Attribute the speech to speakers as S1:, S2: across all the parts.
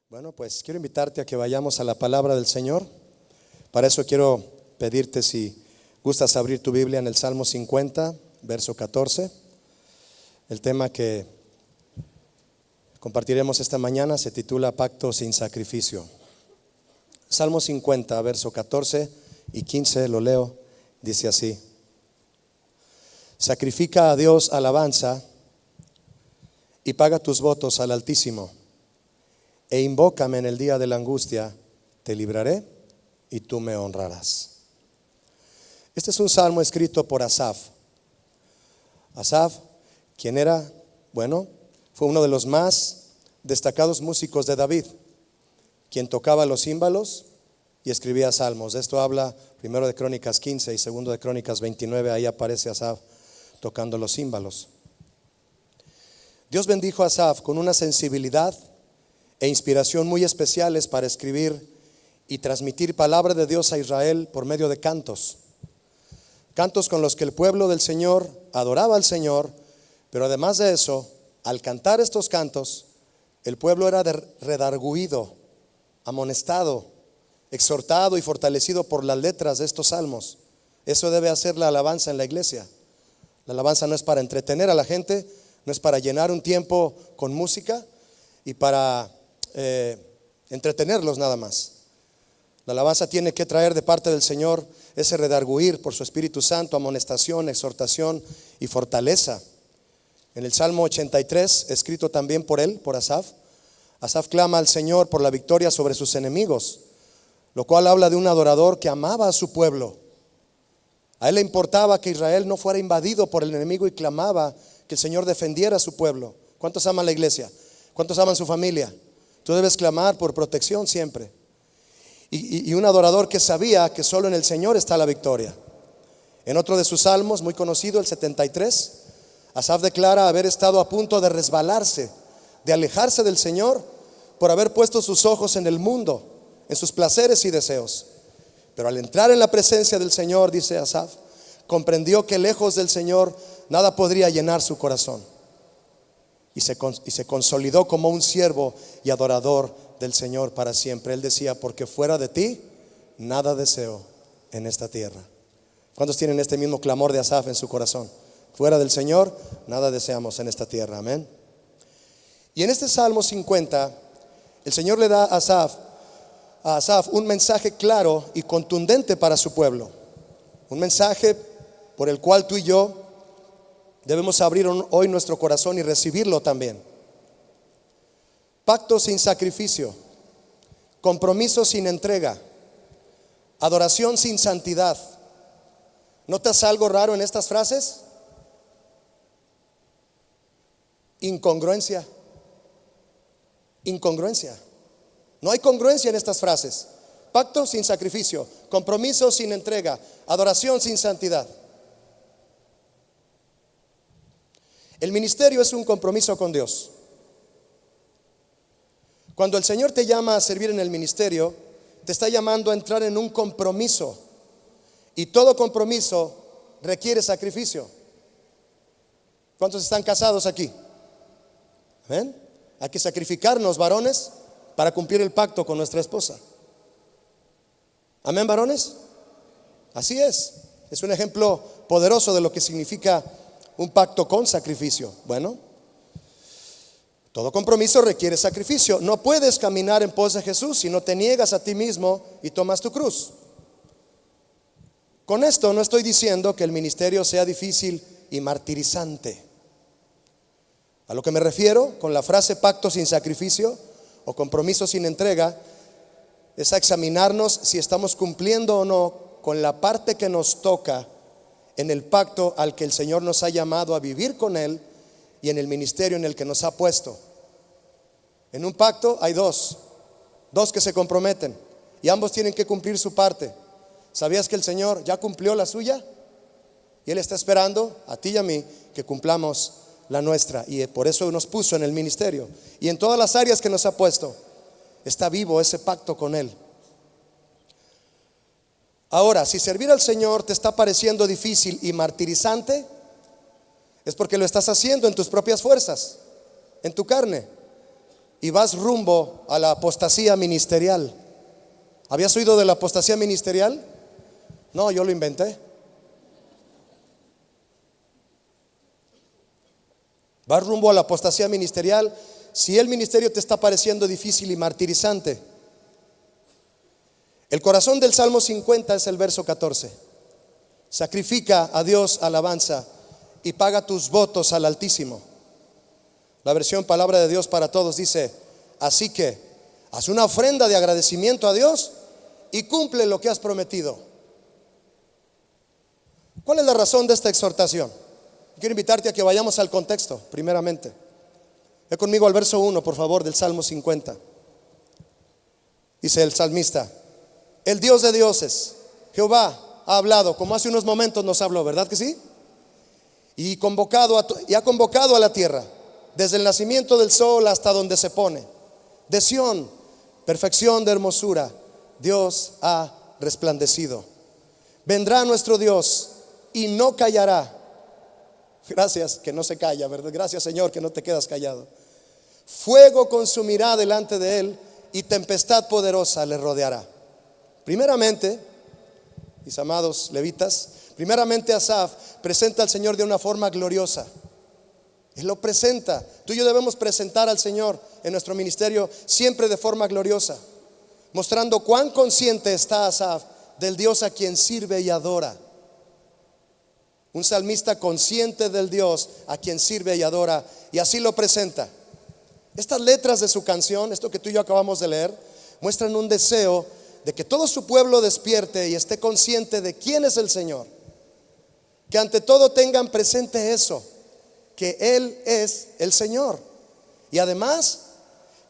S1: Bueno, pues quiero invitarte a que vayamos a la palabra del Señor. Para eso quiero pedirte si gustas abrir tu Biblia en el Salmo 50, verso 14. El tema que compartiremos esta mañana se titula Pacto sin sacrificio. Salmo 50, verso 14 y 15, lo leo, dice así: Sacrifica a Dios alabanza y paga tus votos al Altísimo, e invócame en el día de la angustia, te libraré y tú me honrarás. Este es un salmo escrito por Asaf. Asaf, quien era, fue uno de los más destacados músicos de David, quien tocaba los címbalos y escribía salmos. Esto habla primero de Crónicas 15 y segundo de Crónicas 29, ahí aparece Asaf tocando los címbalos. Dios bendijo a Asaf con una sensibilidad e inspiración muy especiales para escribir y transmitir palabra de Dios a Israel por medio de cantos. Cantos con los que el pueblo del Señor adoraba al Señor, pero además de eso, al cantar estos cantos, el pueblo era redargüido, amonestado, exhortado y fortalecido por las letras de estos salmos. Eso debe hacer la alabanza en la iglesia. La alabanza no es para entretener a la gente, no es para llenar un tiempo con música y para entretenerlos nada más. La alabanza tiene que traer de parte del Señor ese redarguir por su Espíritu Santo, amonestación, exhortación y fortaleza. En el Salmo 83, escrito también por él, por Asaf, Asaf clama al Señor por la victoria sobre sus enemigos, lo cual habla de un adorador que amaba a su pueblo. A él le importaba que Israel no fuera invadido por el enemigo y clamaba que el Señor defendiera a su pueblo. ¿Cuántos aman la iglesia? ¿Cuántos aman su familia? Tú debes clamar por protección siempre. Y un adorador que sabía que solo en el Señor está la victoria. En otro de sus salmos, muy conocido, el 73, Asaf declara haber estado a punto de resbalarse, de alejarse del Señor por haber puesto sus ojos en el mundo, en sus placeres y deseos. Pero al entrar en la presencia del Señor, dice Asaf, comprendió que lejos del Señor nada podría llenar su corazón. Y se consolidó como un siervo y adorador del Señor para siempre. Él decía, porque fuera de ti nada deseo en esta tierra. ¿Cuántos tienen este mismo clamor de Asaf en su corazón? Fuera del Señor nada deseamos en esta tierra, amén. Y en este Salmo 50 el Señor le da a Asaf un mensaje claro y contundente para su pueblo. Un mensaje por el cual tú y yo debemos abrir hoy nuestro corazón y recibirlo también. Pacto sin sacrificio, compromiso sin entrega, adoración sin santidad. ¿Notas algo raro en estas frases? Incongruencia. No hay congruencia en estas frases. Pacto sin sacrificio, compromiso sin entrega, adoración sin santidad. El ministerio es un compromiso con Dios. Cuando el Señor te llama a servir en el ministerio, te está llamando a entrar en un compromiso. Y todo compromiso requiere sacrificio. ¿Cuántos están casados aquí? ¿Ven? Hay que sacrificarnos, varones, para cumplir el pacto con nuestra esposa. ¿Amén, varones? Así es. Es un ejemplo poderoso de lo que significa un pacto con sacrificio. Bueno, todo compromiso requiere sacrificio. No puedes caminar en pos de Jesús si no te niegas a ti mismo y tomas tu cruz. Con esto no estoy diciendo que el ministerio sea difícil y martirizante. A lo que me refiero con la frase pacto sin sacrificio o compromiso sin entrega es a examinarnos si estamos cumpliendo o no con la parte que nos toca en el pacto al que el Señor nos ha llamado a vivir con Él y en el ministerio en el que nos ha puesto. En un pacto hay dos que se comprometen y ambos tienen que cumplir su parte. ¿Sabías que el Señor ya cumplió la suya? Y Él está esperando a ti y a mí que cumplamos la nuestra, y por eso nos puso en el ministerio y en todas las áreas que nos ha puesto. Está vivo ese pacto con Él. Ahora, si servir al Señor te está pareciendo difícil y martirizante, es porque lo estás haciendo en tus propias fuerzas, en tu carne. y vas rumbo a la apostasía ministerial. ¿Habías oído de la apostasía ministerial? No, yo lo inventé. Vas rumbo a la apostasía ministerial. Si el ministerio te está pareciendo difícil y martirizante, el corazón del Salmo 50 es el verso 14. Sacrifica a Dios alabanza y paga tus votos al Altísimo. La versión Palabra de Dios para Todos dice: así que haz una ofrenda de agradecimiento a Dios y cumple lo que has prometido. ¿Cuál es la razón de esta exhortación? Quiero invitarte a que vayamos al contexto, primeramente. Ve conmigo al verso 1, por favor, del Salmo 50. Dice el salmista: el Dios de dioses, Jehová, ha hablado, como hace unos momentos nos habló, ¿verdad que sí? Y ha convocado a la tierra, desde el nacimiento del sol hasta donde se pone. De Sión, perfección de hermosura, Dios ha resplandecido. Vendrá nuestro Dios y no callará. Gracias que no se calla, ¿verdad? Gracias, Señor, que no te quedas callado. Fuego consumirá delante de él y tempestad poderosa le rodeará. Primeramente, mis amados levitas, primeramente Asaf presenta al Señor de una forma gloriosa. Él lo presenta. Tú y yo debemos presentar al Señor en nuestro ministerio siempre de forma gloriosa, mostrando cuán consciente está Asaf del Dios a quien sirve y adora. Un salmista consciente del Dios a quien sirve y adora, y así lo presenta. Estas letras de su canción, esto que tú y yo acabamos de leer, muestran un deseo de que todo su pueblo despierte y esté consciente de quién es el Señor. Que ante todo tengan presente eso, que Él es el Señor, y además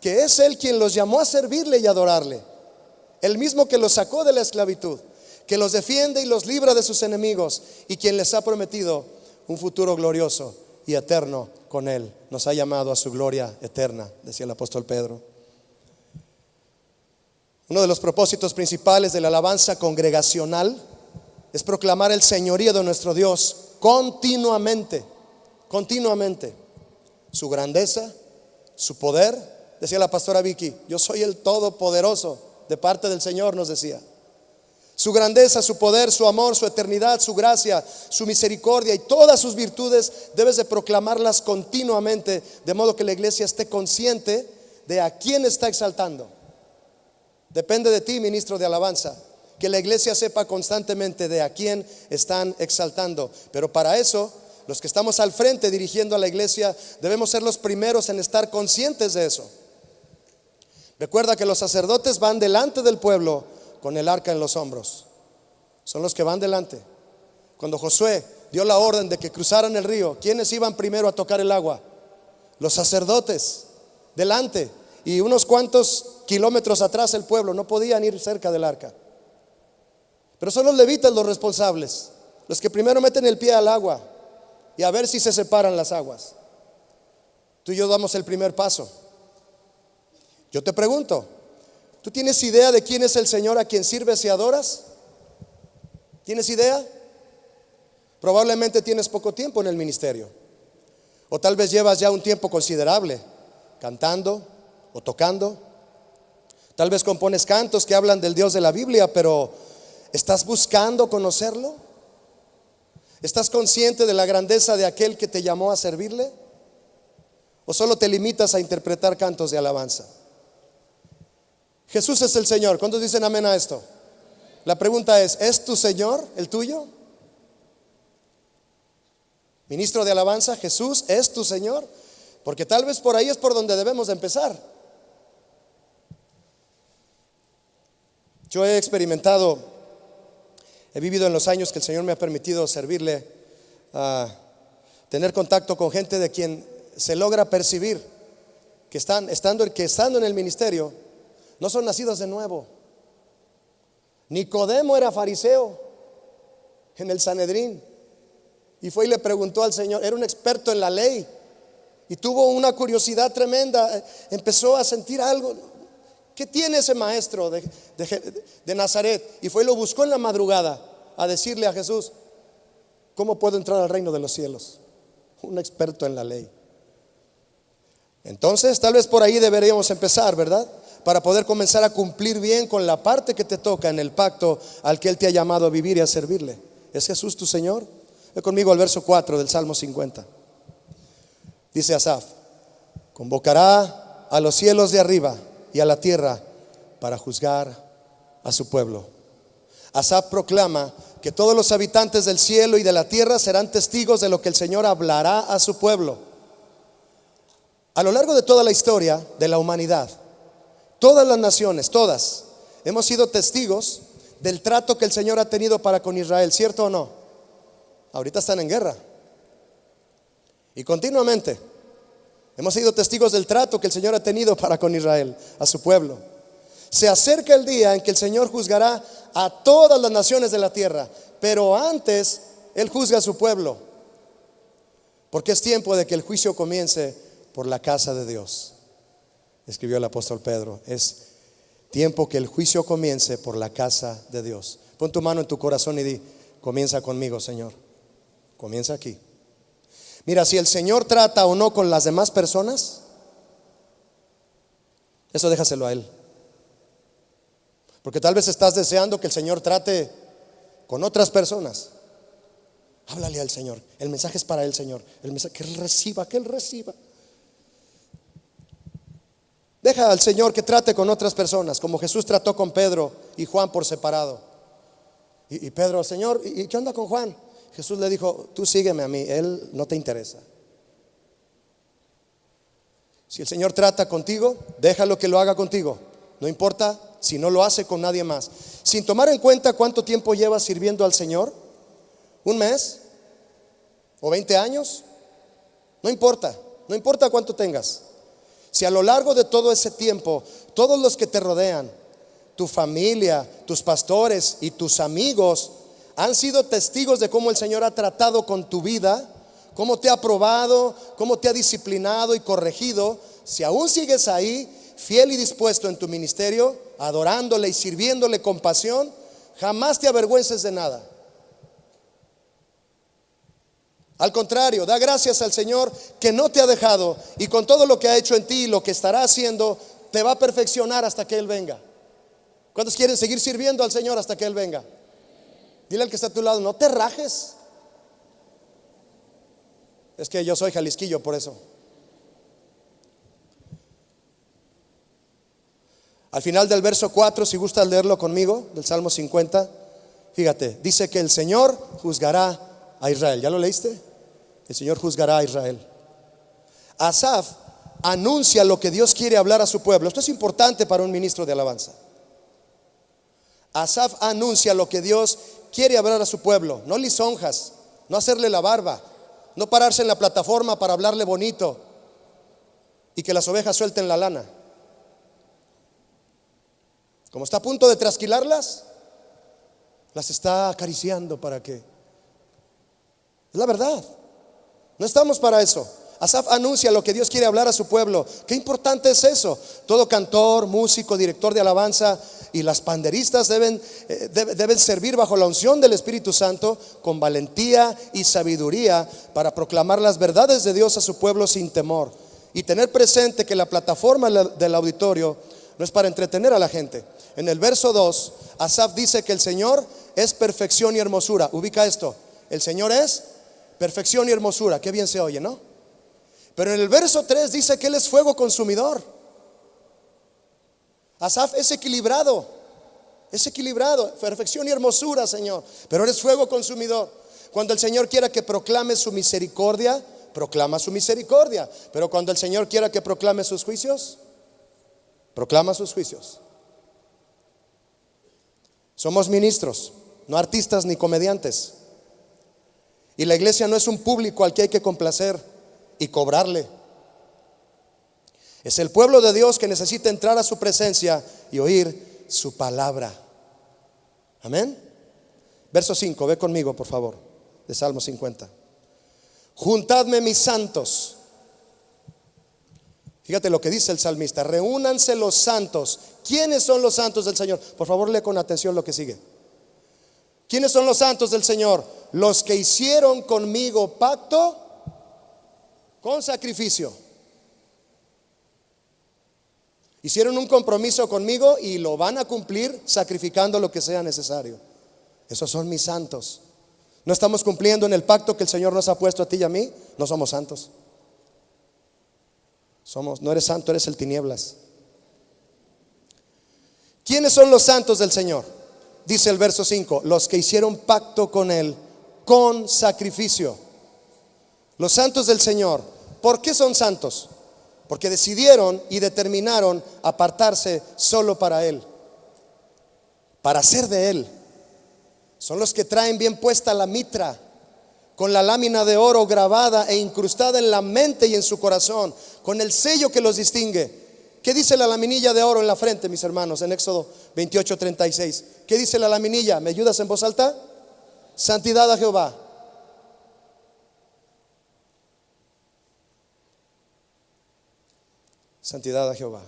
S1: que es Él quien los llamó a servirle y adorarle. El mismo que los sacó de la esclavitud, que los defiende y los libra de sus enemigos, y quien les ha prometido un futuro glorioso y eterno con Él. Nos ha llamado a su gloria eterna, decía el apóstol Pedro. Uno de los propósitos principales de la alabanza congregacional es proclamar el señorío de nuestro Dios continuamente, su grandeza, su poder. Decía la pastora Vicky: yo soy el todopoderoso de parte del Señor, nos decía. Su grandeza, su poder, su amor, su eternidad, su gracia, su misericordia y todas sus virtudes debes de proclamarlas continuamente, de modo que la iglesia esté consciente de a quién está exaltando. Depende de ti, ministro de alabanza, que la iglesia sepa constantemente de a quién están exaltando. Pero para eso, los que estamos al frente dirigiendo a la iglesia debemos ser los primeros en estar conscientes de eso. Recuerda que los sacerdotes van delante del pueblo con el arca en los hombros. Son los que van delante. Cuando Josué dio la orden de que cruzaran el río, ¿quiénes iban primero a tocar el agua? Los sacerdotes, delante. Y unos cuantos kilómetros atrás el pueblo, no podían ir cerca del arca. Pero son los levitas los responsables, los que primero meten el pie al agua y a ver si se separan las aguas. Tú y yo damos el primer paso. Yo te pregunto, ¿tú tienes idea de quién es el Señor a quien sirves y adoras? ¿Tienes idea? Probablemente tienes poco tiempo en el ministerio, o tal vez llevas ya un tiempo considerable cantando o tocando. Tal vez compones cantos que hablan del Dios de la Biblia, pero ¿estás buscando conocerlo? ¿Estás consciente de la grandeza de aquel que te llamó a servirle? ¿O solo te limitas a interpretar cantos de alabanza? Jesús es el Señor. ¿Cuántos dicen amén a esto? La pregunta ¿es tu Señor el tuyo? Ministro de alabanza, ¿Jesús es tu Señor? Porque tal vez por ahí es por donde debemos de empezar. Yo he experimentado, he vivido en los años que el Señor me ha permitido servirle, tener contacto con gente de quien se logra percibir que estando en el ministerio no son nacidos de nuevo. Nicodemo era fariseo en el Sanedrín y fue y le preguntó al Señor. Era un experto en la ley y tuvo una curiosidad tremenda. Empezó a sentir algo. ¿Qué tiene ese maestro de Nazaret? Y fue y lo buscó en la madrugada a decirle a Jesús: ¿cómo puedo entrar al reino de los cielos? Un experto en la ley. Entonces, tal vez por ahí deberíamos empezar, ¿verdad? Para poder comenzar a cumplir bien con la parte que te toca en el pacto al que Él te ha llamado a vivir y a servirle. ¿Es Jesús tu Señor? Ve conmigo al verso 4 del Salmo 50. Dice Asaf: convocará a los cielos de arriba y a la tierra para juzgar a su pueblo. Asaf proclama que todos los habitantes del cielo y de la tierra serán testigos de lo que el Señor hablará a su pueblo. A lo largo de toda la historia de la humanidad, todas las naciones, todas, hemos sido testigos del trato que el Señor ha tenido para con Israel, ¿cierto o no? Ahorita están en guerra. Y continuamente hemos sido testigos del trato que el Señor ha tenido para con Israel, a su pueblo. Se acerca el día en que el Señor juzgará a todas las naciones de la tierra, pero antes Él juzga a su pueblo, porque es tiempo de que el juicio comience por la casa de Dios. Escribió el apóstol Pedro: es tiempo que el juicio comience por la casa de Dios. Pon tu mano en tu corazón y di: comienza conmigo, Señor. Comienza aquí. Mira, si el Señor trata o no con las demás personas, eso déjaselo a Él. Porque tal vez estás deseando que el Señor trate con otras personas. Háblale al Señor. El mensaje es para Él, Señor. El mensaje, que Él reciba, que Él reciba. Deja al Señor que trate con otras personas, como Jesús trató con Pedro y Juan por separado. Y Pedro: Señor, ¿y qué onda con Juan? Jesús le dijo: tú sígueme a mí, él no te interesa. Si el Señor trata contigo, déjalo que lo haga contigo. No importa si no lo hace con nadie más. Sin tomar en cuenta cuánto tiempo llevas sirviendo al Señor, ¿un mes? ¿O 20 años? No importa, no importa cuánto tengas. Si a lo largo de todo ese tiempo, todos los que te rodean, tu familia, tus pastores y tus amigos han sido testigos de cómo el Señor ha tratado con tu vida, cómo te ha probado, cómo te ha disciplinado y corregido, si aún sigues ahí, fiel y dispuesto en tu ministerio, adorándole y sirviéndole con pasión, jamás te avergüences de nada. Al contrario, da gracias al Señor que no te ha dejado, y con todo lo que ha hecho en ti y lo que estará haciendo, te va a perfeccionar hasta que Él venga. ¿Cuántos quieren seguir sirviendo al Señor hasta que Él venga? Dile al que está a tu lado: no te rajes. Es que yo soy jalisquillo, por eso. Al final del verso 4, si gustas leerlo conmigo, del Salmo 50, fíjate, dice que el Señor juzgará a Israel. ¿Ya lo leíste? El Señor juzgará a Israel. Asaf anuncia lo que Dios quiere hablar a su pueblo. Esto es importante para un ministro de alabanza. Asaf anuncia lo que Dios quiere hablar a su pueblo. No lisonjas, no hacerle la barba, no pararse en la plataforma para hablarle bonito y que las ovejas suelten la lana. Como está a punto de trasquilarlas, las está acariciando para que... Es la verdad. No estamos para eso. Asaf anuncia lo que Dios quiere hablar a su pueblo. Qué importante es eso. Todo cantor, músico, director de alabanza y las panderistas deben servir bajo la unción del Espíritu Santo con valentía y sabiduría para proclamar las verdades de Dios a su pueblo sin temor, y tener presente que la plataforma del auditorio no es para entretener a la gente. En el verso 2, Asaf dice que el Señor es perfección y hermosura. Ubica esto: el Señor es perfección y hermosura. Qué bien se oye, ¿no? Pero en el verso 3 dice que Él es fuego consumidor. Asaf es equilibrado, perfección y hermosura, Señor, pero eres fuego consumidor. Cuando el Señor quiera que proclame su misericordia, proclama su misericordia. Pero cuando el Señor quiera que proclame sus juicios, proclama sus juicios. Somos ministros, no artistas ni comediantes. Y la iglesia no es un público al que hay que complacer y cobrarle. Es el pueblo de Dios que necesita entrar a su presencia y oír su palabra. Amén. Verso 5, ve conmigo por favor, de Salmo 50. Juntadme mis santos. Fíjate lo que dice el salmista: reúnanse los santos. ¿Quiénes son los santos del Señor? Por favor, lee con atención lo que sigue. ¿Quiénes son los santos del Señor? Los que hicieron conmigo pacto con sacrificio. Hicieron un compromiso conmigo y lo van a cumplir sacrificando lo que sea necesario. Esos son mis santos. No estamos cumpliendo en el pacto que el Señor nos ha puesto a ti y a mí. No somos santos. No eres santo, eres el tinieblas. ¿Quiénes son los santos del Señor? Dice el verso 5: los que hicieron pacto con Él con sacrificio. Los santos del Señor. ¿Por qué son santos? Porque decidieron y determinaron apartarse solo para Él, para ser de Él. Son los que traen bien puesta la mitra, con la lámina de oro grabada e incrustada en la mente y en su corazón, con el sello que los distingue. ¿Qué dice la laminilla de oro en la frente, mis hermanos? En Éxodo 28:36. ¿Qué dice la laminilla? ¿Me ayudas en voz alta? Santidad a Jehová. Santidad a Jehová.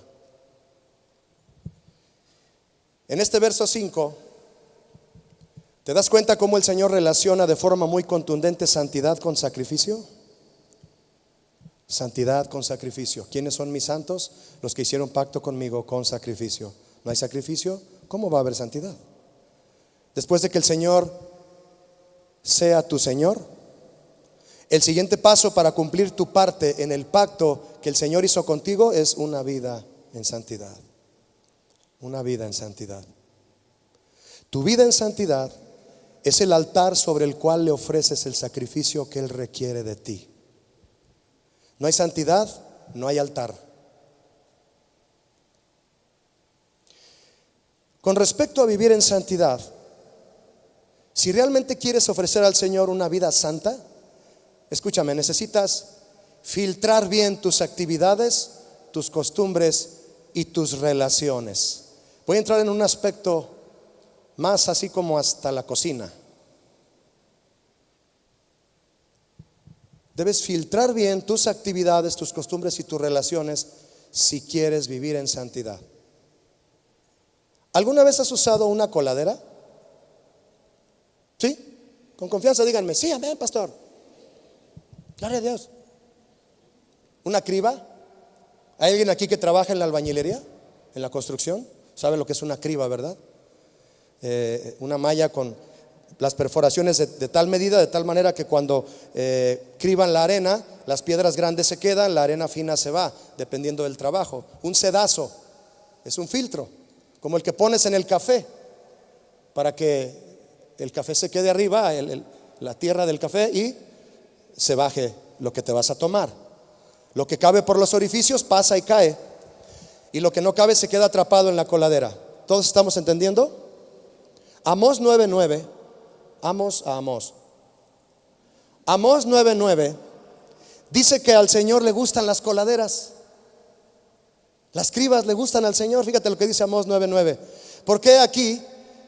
S1: En este verso 5, ¿te das cuenta cómo el Señor relaciona de forma muy contundente santidad con sacrificio? Santidad con sacrificio. ¿Quiénes son mis santos? Los que hicieron pacto conmigo con sacrificio. ¿No hay sacrificio? ¿Cómo va a haber santidad? Después de que el Señor sea tu Señor, el siguiente paso para cumplir tu parte en el pacto que el Señor hizo contigo es una vida en santidad. Una vida en santidad. Tu vida en santidad es el altar sobre el cual le ofreces el sacrificio que Él requiere de ti. No hay santidad, no hay altar. Con respecto a vivir en santidad, si realmente quieres ofrecer al Señor una vida santa, escúchame, necesitas filtrar bien tus actividades, tus costumbres y tus relaciones. Voy a entrar en un aspecto más así como hasta la cocina. Debes filtrar bien tus actividades, tus costumbres y tus relaciones si quieres vivir en santidad. ¿Alguna vez has usado una coladera? ¿Sí? Con confianza díganme, sí, amén, pastor. Gloria a Dios. ¿Una criba? ¿Hay alguien aquí que trabaja en la albañilería? ¿En la construcción? ¿Sabe lo que es una criba, verdad? Una malla con las perforaciones de tal medida, de tal manera que cuando criban la arena, las piedras grandes se quedan, la arena fina se va, dependiendo del trabajo. Un sedazo es un filtro, como el que pones en el café, para que el café se quede arriba, la tierra del café, y se baje lo que te vas a tomar. Lo que cabe por los orificios pasa y cae, y lo que no cabe se queda atrapado en la coladera. ¿Todos estamos entendiendo? Amós 9:9. Amós 9:9 dice que al Señor le gustan las coladeras. Las cribas le gustan al Señor. Fíjate lo que dice Amós 9:9. Porque aquí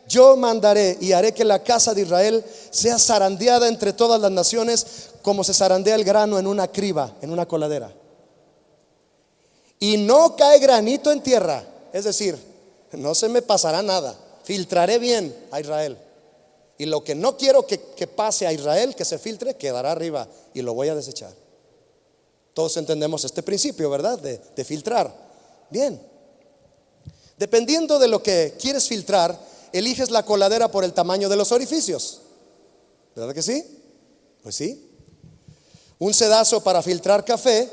S1: yo mandaré y haré que la casa de Israel sea zarandeada entre todas las naciones, como se zarandea el grano en una criba, en una coladera. Y no cae granito en tierra. Es decir, no se me pasará nada. Filtraré bien a Israel. Y lo que no quiero que pase a Israel, que se filtre, quedará arriba y lo voy a desechar. Todos entendemos este principio, ¿verdad? De filtrar. Bien. Dependiendo de lo que quieres filtrar, eliges la coladera por el tamaño de los orificios. ¿Verdad que sí? Pues sí. Un sedazo para filtrar café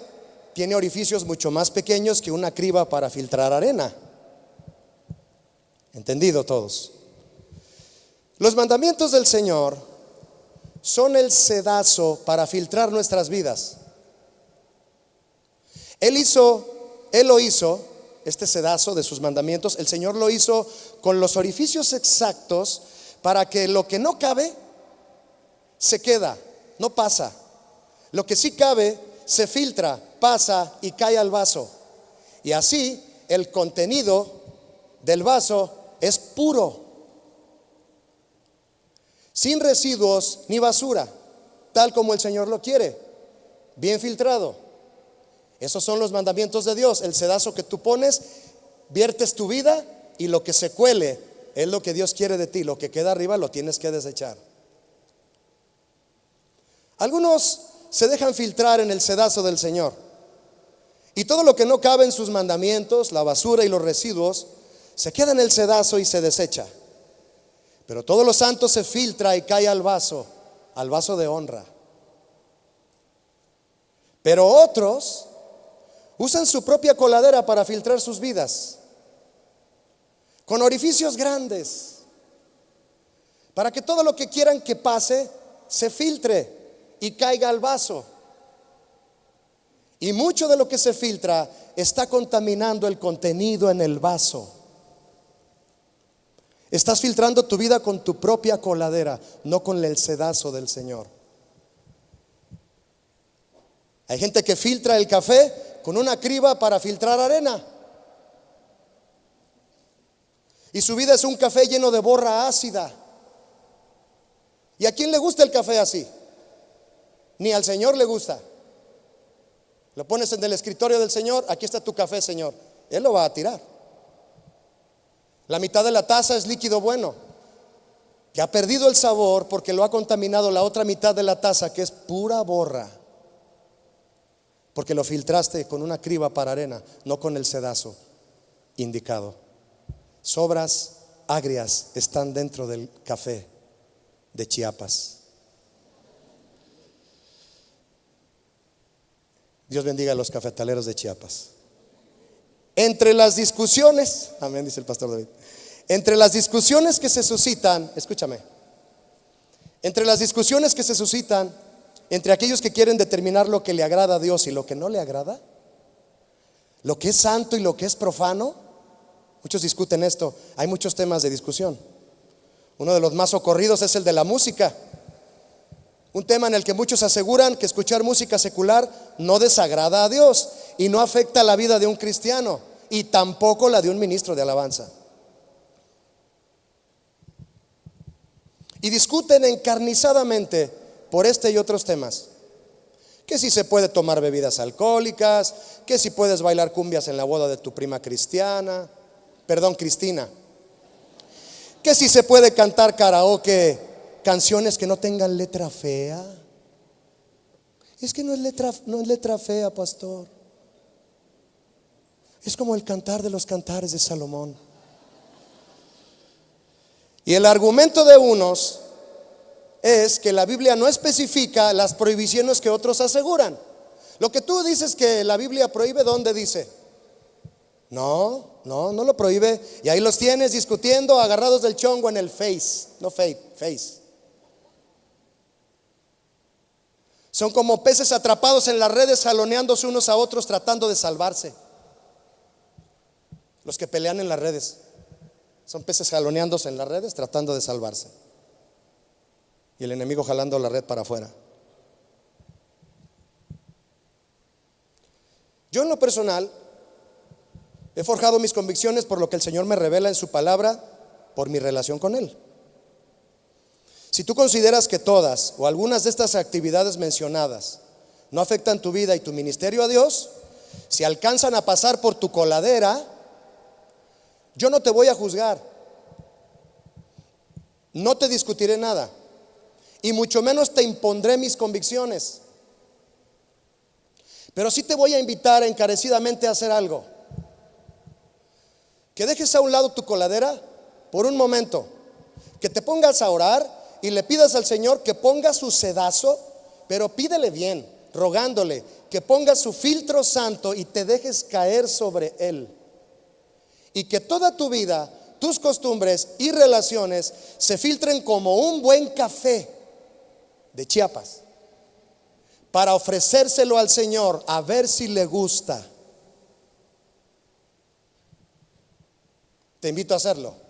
S1: tiene orificios mucho más pequeños que una criba para filtrar arena. ¿Entendido todos? Los mandamientos del Señor son el sedazo para filtrar nuestras vidas. Él lo hizo, este sedazo de sus mandamientos, el Señor lo hizo con los orificios exactos para que lo que no cabe se queda, no pasa. Lo que sí cabe se filtra, pasa y cae al vaso. Y así el contenido del vaso es puro, sin residuos ni basura, tal como el Señor lo quiere, bien filtrado. Esos son los mandamientos de Dios. El sedazo que tú pones, viertes tu vida, y lo que se cuele es lo que Dios quiere de ti. Lo que queda arriba lo tienes que desechar. Algunos se dejan filtrar en el sedazo del Señor Y todo lo que no cabe en sus mandamientos, la basura y los residuos, se queda en el cedazo y se desecha. Pero todo lo santo se filtra y cae al vaso de honra. Pero otros usan su propia coladera para filtrar sus vidas, con orificios grandes, para que todo lo que quieran que pase se filtre y caiga al vaso. Y mucho de lo que se filtra está contaminando el contenido en el vaso. Estás filtrando tu vida con tu propia coladera, no con el sedazo del Señor. Hay gente que filtra el café con una criba para filtrar arena. Y su vida es un café lleno de borra ácida. ¿Y a quién le gusta el café así? Ni al Señor le gusta. Lo pones en el escritorio del Señor, aquí está tu café, Señor. Él lo va a tirar. La mitad de la taza es líquido bueno, que ha perdido el sabor porque lo ha contaminado la otra mitad de la taza, que es pura borra, porque lo filtraste con una criba para arena, no con el sedazo indicado. Sobras agrias están dentro del café de Chiapas. Dios bendiga a los cafetaleros de Chiapas. Entre las discusiones, amén, dice el pastor David, entre las discusiones que se suscitan, escúchame, entre las discusiones que se suscitan entre aquellos que quieren determinar lo que le agrada a Dios y lo que no le agrada, lo que es santo y lo que es profano, muchos discuten esto. Hay muchos temas de discusión. Uno de los más ocurridos es el de la música. Un tema en el que muchos aseguran que escuchar música secular no desagrada a Dios y no afecta la vida de un cristiano y tampoco la de un ministro de alabanza. Y discuten encarnizadamente por este y otros temas. Que si se puede tomar bebidas alcohólicas, que si puedes bailar cumbias en la boda de tu prima Cristina, que si se puede cantar karaoke, canciones que no tengan letra fea. Es que no es letra fea, pastor. Es como el cantar de los cantares de Salomón. Y el argumento de unos es que la Biblia no especifica las prohibiciones que otros aseguran. Lo que tú dices que la Biblia prohíbe, ¿dónde dice? No lo prohíbe. Y ahí los tienes discutiendo, agarrados del chongo en el Face. No Face. Son como peces atrapados en las redes, jaloneándose unos a otros, tratando de salvarse. Los que pelean en las redes son peces jaloneándose en las redes, tratando de salvarse. Y el enemigo jalando la red para afuera. Yo en lo personal he forjado mis convicciones por lo que el Señor me revela en su palabra, por mi relación con Él. Si tú consideras que todas o algunas de estas actividades mencionadas no afectan tu vida y tu ministerio a Dios, si alcanzan a pasar por tu coladera, yo no te voy a juzgar, no te discutiré nada y mucho menos te impondré mis convicciones. Pero sí te voy a invitar encarecidamente a hacer algo: que dejes a un lado tu coladera por un momento, que te pongas a orar y le pidas al Señor que ponga su sedazo, pero pídele bien, rogándole que ponga su filtro santo y te dejes caer sobre él. Y que toda tu vida, tus costumbres y relaciones se filtren como un buen café de Chiapas, para ofrecérselo al Señor a ver si le gusta. Te invito a hacerlo.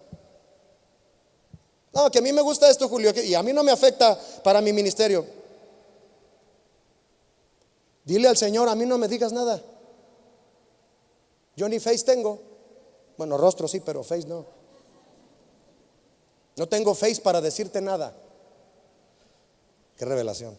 S1: No, que a mí me gusta esto, Julio, y a mí no me afecta para mi ministerio. Dile al Señor: a mí no me digas nada. Yo ni face tengo. Bueno, rostro sí, pero face no. No tengo face para decirte nada. Qué revelación.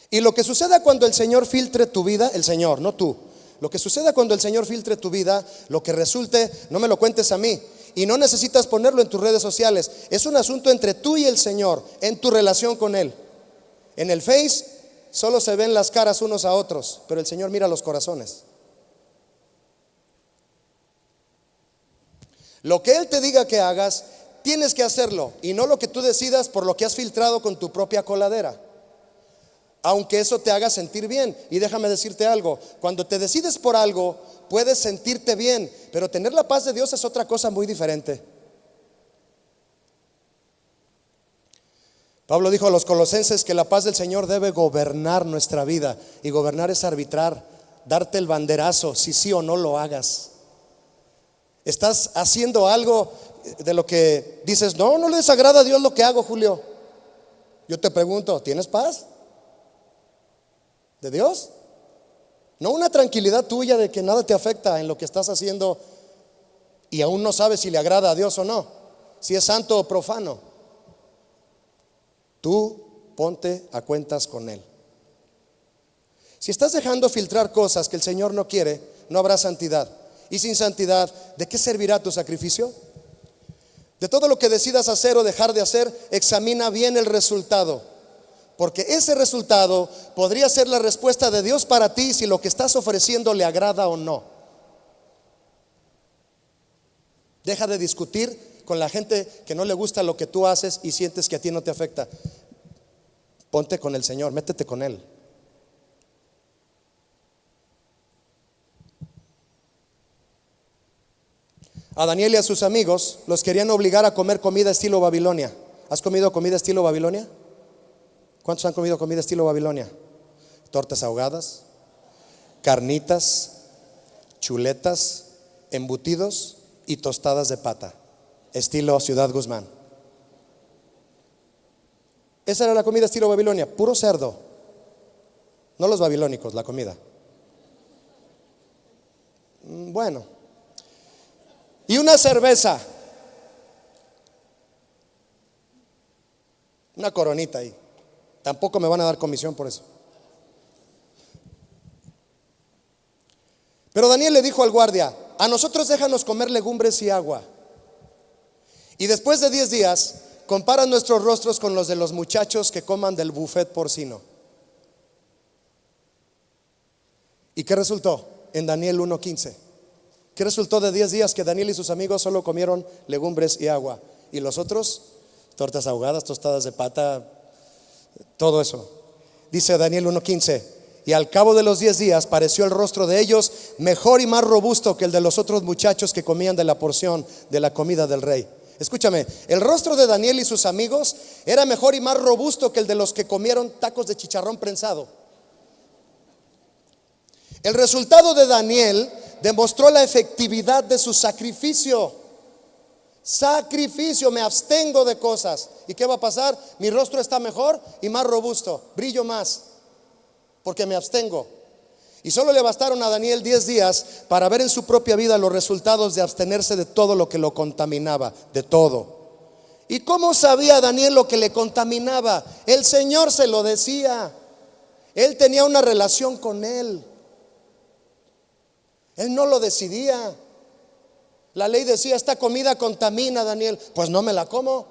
S1: Y lo que suceda cuando el Señor filtre tu vida, el Señor, no tú. Lo que suceda cuando el Señor filtre tu vida, lo que resulte, no me lo cuentes a mí. Y no necesitas ponerlo en tus redes sociales. Es un asunto entre tú y el Señor, en tu relación con Él. En el Face, solo se ven las caras unos a otros, pero el Señor mira los corazones. Lo que Él te diga que hagas, tienes que hacerlo, y no lo que tú decidas por lo que has filtrado con tu propia coladera, aunque eso te haga sentir bien. Y déjame decirte algo: cuando te decides por algo, puedes sentirte bien, pero tener la paz de Dios es otra cosa muy diferente. Pablo dijo a los colosenses que la paz del Señor debe gobernar nuestra vida, y gobernar es arbitrar, darte el banderazo si sí o no lo hagas. Estás haciendo algo de lo que dices: no le desagrada a Dios lo que hago, Julio. Yo te pregunto, ¿tienes paz de Dios? No una tranquilidad tuya de que nada te afecta en lo que estás haciendo y aún no sabes si le agrada a Dios o no, si es santo o profano. Tú ponte a cuentas con Él. Si estás dejando filtrar cosas que el Señor no quiere, no habrá santidad. Y sin santidad, ¿de qué servirá tu sacrificio? De todo lo que decidas hacer o dejar de hacer, examina bien el resultado, porque ese resultado podría ser la respuesta de Dios para ti, si lo que estás ofreciendo le agrada o no. Deja de discutir con la gente que no le gusta lo que tú haces y sientes que a ti no te afecta. Ponte con el Señor, métete con Él. A Daniel y a sus amigos los querían obligar a comer comida estilo Babilonia. ¿Has comido comida estilo Babilonia? ¿Cuántos han comido comida estilo Babilonia? Tortas ahogadas, carnitas, chuletas, embutidos y tostadas de pata, estilo Ciudad Guzmán. Esa era la comida estilo Babilonia, puro cerdo. No los babilónicos, la comida. Bueno. Y una cerveza, una coronita ahí. Tampoco me van a dar comisión por eso. Pero Daniel le dijo al guardia: a nosotros déjanos comer legumbres y agua, y después de 10 días compara nuestros rostros con los de los muchachos que coman del buffet porcino. ¿Y qué resultó en Daniel 1:15? ¿Qué resultó de 10 días que Daniel y sus amigos solo comieron legumbres y agua? Y los otros, tortas ahogadas, tostadas de pata, todo eso. Dice Daniel 1:15: y al cabo de los 10 días pareció el rostro de ellos mejor y más robusto que el de los otros muchachos que comían de la porción de la comida del rey. Escúchame, el rostro de Daniel y sus amigos era mejor y más robusto que el de los que comieron tacos de chicharrón prensado. El resultado de Daniel demostró la efectividad de su sacrificio. Sacrificio, me abstengo de cosas. ¿Y qué va a pasar? Mi rostro está mejor y más robusto, brillo más, porque me abstengo. Y solo le bastaron a Daniel 10 días para ver en su propia vida los resultados de abstenerse de todo lo que lo contaminaba, de todo. ¿Y cómo sabía Daniel lo que le contaminaba? El Señor se lo decía. Él tenía una relación con Él. Él no lo decidía. La ley decía: esta comida contamina, Daniel. Pues no me la como.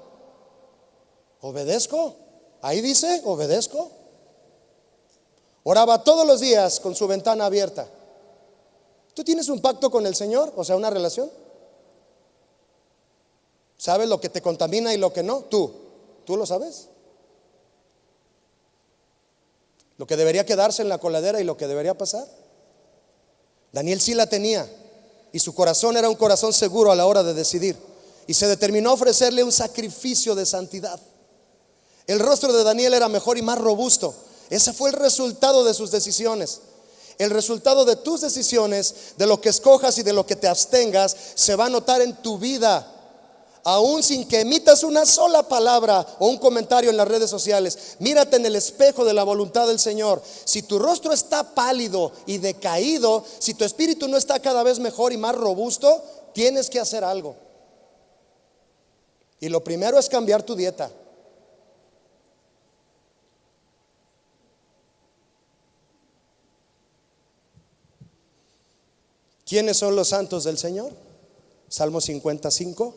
S1: Obedezco. Ahí dice, obedezco. Oraba todos los días con su ventana abierta. ¿Tú tienes un pacto con el Señor? O sea, una relación. ¿Sabes lo que te contamina y lo que no? Tú lo sabes. Lo que debería quedarse en la coladera y lo que debería pasar. Daniel sí la tenía, y su corazón era un corazón seguro a la hora de decidir, y se determinó a ofrecerle un sacrificio de santidad. El rostro de Daniel era mejor y más robusto. Ese fue el resultado de sus decisiones. El resultado de tus decisiones, de lo que escojas y de lo que te abstengas, se va a notar en tu vida, aún sin que emitas una sola palabra o un comentario en las redes sociales. Mírate en el espejo de la voluntad del Señor. Si tu rostro está pálido y decaído, si tu espíritu no está cada vez mejor y más robusto, tienes que hacer algo. Y lo primero es cambiar tu dieta. ¿Quiénes son los santos del Señor? Salmo 55,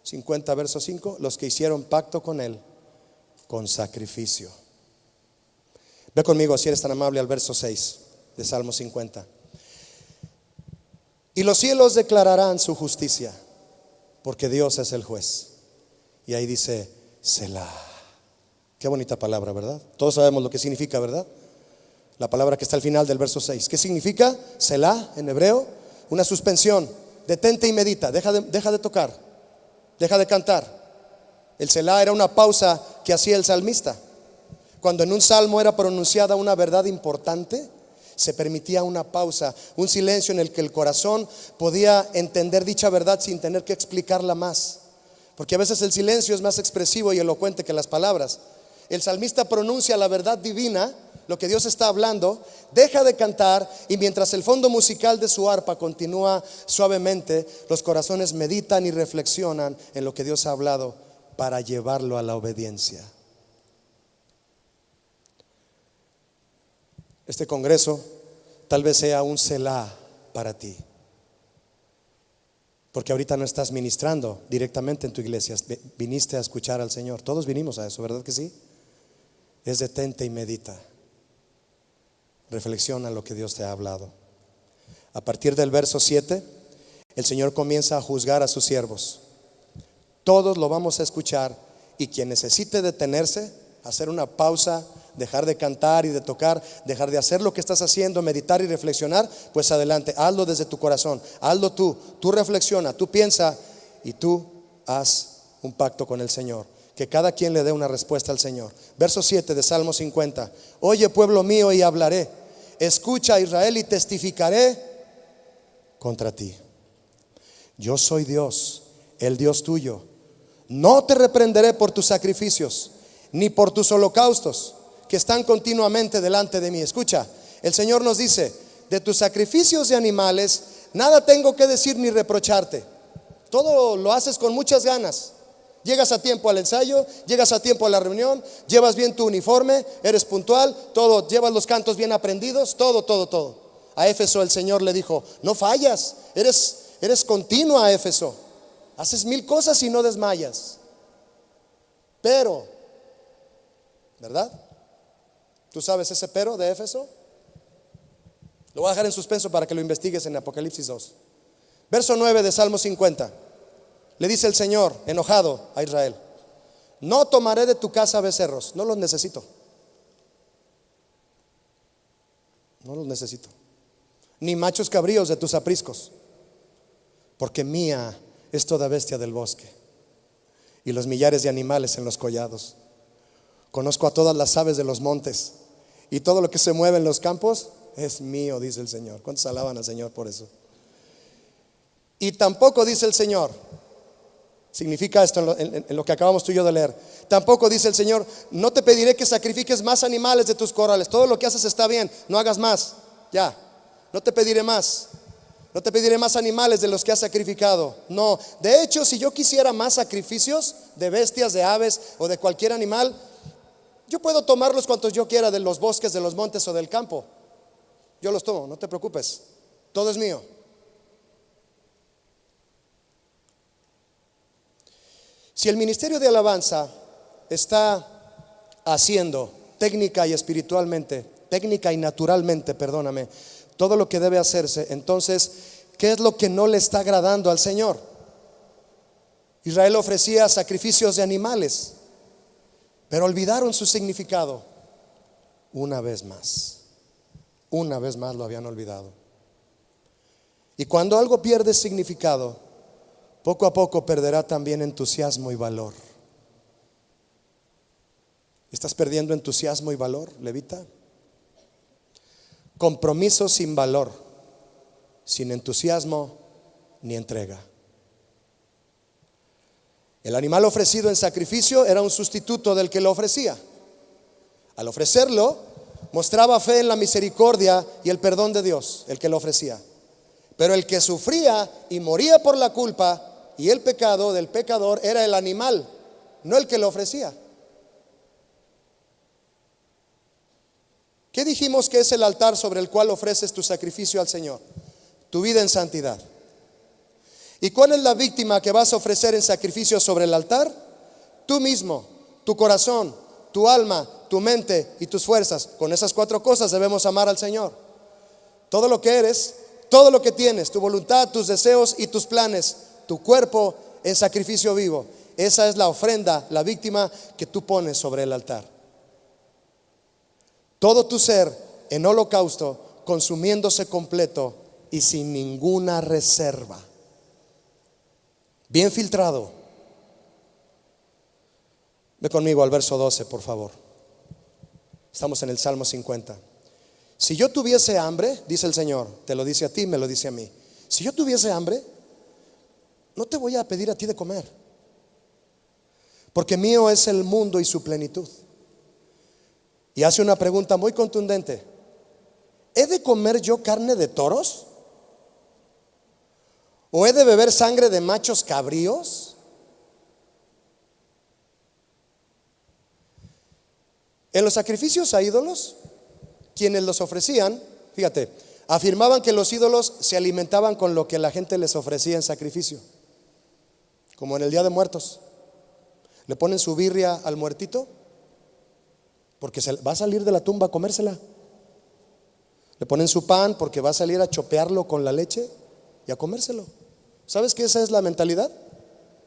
S1: 50 verso 5: los que hicieron pacto con Él con sacrificio. Ve conmigo, si eres tan amable, al verso 6 de Salmo 50. Y los cielos declararán su justicia, porque Dios es el juez. Y ahí dice Selah. Qué bonita palabra, ¿verdad? Todos sabemos lo que significa, ¿verdad? La palabra que está al final del verso 6. ¿Qué significa? Selah en hebreo, una suspensión. Detente y medita, deja de tocar, deja de cantar. El Selah era una pausa que hacía el salmista. Cuando en un salmo era pronunciada una verdad importante, se permitía una pausa, un silencio en el que el corazón podía entender dicha verdad sin tener que explicarla más. Porque a veces el silencio es más expresivo y elocuente que las palabras. El salmista pronuncia la verdad divina, lo que Dios está hablando, deja de cantar, y mientras el fondo musical de su arpa continúa suavemente, los corazones meditan y reflexionan en lo que Dios ha hablado para llevarlo a la obediencia. Este congreso tal vez sea un Selah para ti, porque ahorita no estás ministrando directamente en tu iglesia, viniste a escuchar al Señor. Todos vinimos a eso, ¿verdad que sí? Es detente y medita, reflexiona lo que Dios te ha hablado. A partir del verso 7, el Señor comienza a juzgar a sus siervos. Todos lo vamos a escuchar, y quien necesite detenerse, hacer una pausa, dejar de cantar y de tocar, dejar de hacer lo que estás haciendo, meditar y reflexionar, pues adelante, hazlo desde tu corazón, hazlo tú reflexiona, tú piensa y tú haz un pacto con el Señor. Que cada quien le dé una respuesta al Señor. Verso 7 de Salmo 50. Oye, pueblo mío, y hablaré. Escucha, Israel, y testificaré contra ti. Yo soy Dios, el Dios tuyo. No te reprenderé por tus sacrificios, ni por tus holocaustos, que están continuamente delante de mí. Escucha, el Señor nos dice: de tus sacrificios de animales nada tengo que decir ni reprocharte. Todo lo haces con muchas ganas. Llegas a tiempo al ensayo, llegas a tiempo a la reunión, llevas bien tu uniforme, eres puntual, todo, llevas los cantos bien aprendidos, todo. A Éfeso el Señor le dijo: no fallas, eres continua, Éfeso. Haces 1000 cosas y no desmayas. Pero, ¿verdad? ¿Tú sabes ese pero de Éfeso? Lo voy a dejar en suspenso para que lo investigues en Apocalipsis 2. Verso 9 de Salmo 50. Le dice el Señor, enojado, a Israel: no tomaré de tu casa becerros, no los necesito. No los necesito. Ni machos cabríos de tus apriscos, porque mía es toda bestia del bosque y los millares de animales en los collados. Conozco a todas las aves de los montes, y todo lo que se mueve en los campos es mío, dice el Señor. ¿Cuántos alaban al Señor por eso? Y tampoco, dice el Señor, significa esto en lo que acabamos tú y yo de leer, tampoco, dice el Señor, no te pediré que sacrifiques más animales de tus corrales. Todo lo que haces está bien, no hagas más. Ya, no te pediré más. No te pediré más animales de los que has sacrificado. No, de hecho, si yo quisiera más sacrificios de bestias, de aves o de cualquier animal, yo puedo tomarlos cuantos yo quiera de los bosques, de los montes o del campo. Yo los tomo, no te preocupes, todo es mío. Si el ministerio de alabanza está haciendo técnica y espiritualmente, técnica y naturalmente, perdóname, todo lo que debe hacerse, entonces, ¿qué es lo que no le está agradando al Señor? Israel ofrecía sacrificios de animales, pero olvidaron su significado. Una vez más lo habían olvidado. Y cuando algo pierde significado, poco a poco perderá también entusiasmo y valor. ¿Estás perdiendo entusiasmo y valor, levita? Compromiso sin valor, sin entusiasmo ni entrega. El animal ofrecido en sacrificio era un sustituto del que lo ofrecía. Al ofrecerlo, mostraba fe en la misericordia y el perdón de Dios, el que lo ofrecía. Pero el que sufría y moría por la culpa y el pecado del pecador era el animal, no el que lo ofrecía. ¿Qué dijimos que es el altar sobre el cual ofreces tu sacrificio al Señor? Tu vida en santidad. ¿Y cuál es la víctima que vas a ofrecer en sacrificio sobre el altar? Tú mismo, tu corazón, tu alma, tu mente y tus fuerzas. Con esas 4 cosas debemos amar al Señor. Todo lo que eres, todo lo que tienes, tu voluntad, tus deseos y tus planes, tu cuerpo en sacrificio vivo. Esa es la ofrenda, la víctima que tú pones sobre el altar. Todo tu ser en holocausto, consumiéndose completo y sin ninguna reserva. Bien filtrado. Ve conmigo al verso 12, por favor. Estamos en el Salmo 50. Si yo tuviese hambre, dice el Señor, te lo dice a ti, me lo dice a mí. Si yo tuviese hambre, no te voy a pedir a ti de comer, porque mío es el mundo y su plenitud. Y hace una pregunta muy contundente: ¿he de comer yo carne de toros? ¿O he de beber sangre de machos cabríos? En los sacrificios a ídolos, quienes los ofrecían, fíjate, afirmaban que los ídolos se alimentaban con lo que la gente les ofrecía en sacrificio. Como en el Día de Muertos, le ponen su birria al muertito porque va a salir de la tumba a comérsela. Le ponen su pan porque va a salir a chopearlo con la leche y a comérselo. ¿Sabes que esa es la mentalidad?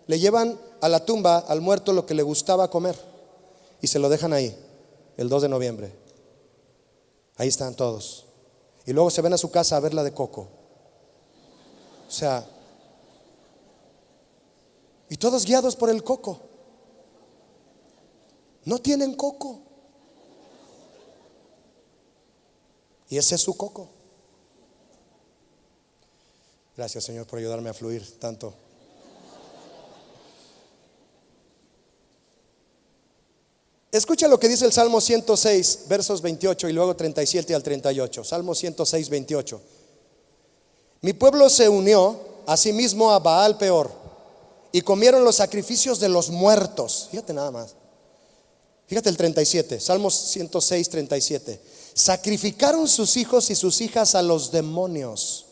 S1: Le llevan a la tumba al muerto lo que le gustaba comer y se lo dejan ahí el 2 de noviembre. Ahí están todos. Y luego se ven a su casa a ver la de coco. O sea, y todos guiados por el coco. No tienen coco. Y ese es su coco. Gracias, Señor, por ayudarme a fluir tanto. Escucha lo que dice el Salmo 106, versos 28 y luego 37 al 38. Salmo 106, 28. Mi pueblo se unió asimismo a Baal Peor y comieron los sacrificios de los muertos. Fíjate nada más. Fíjate el 37, Salmo 106, 37. Sacrificaron sus hijos y sus hijas a los demonios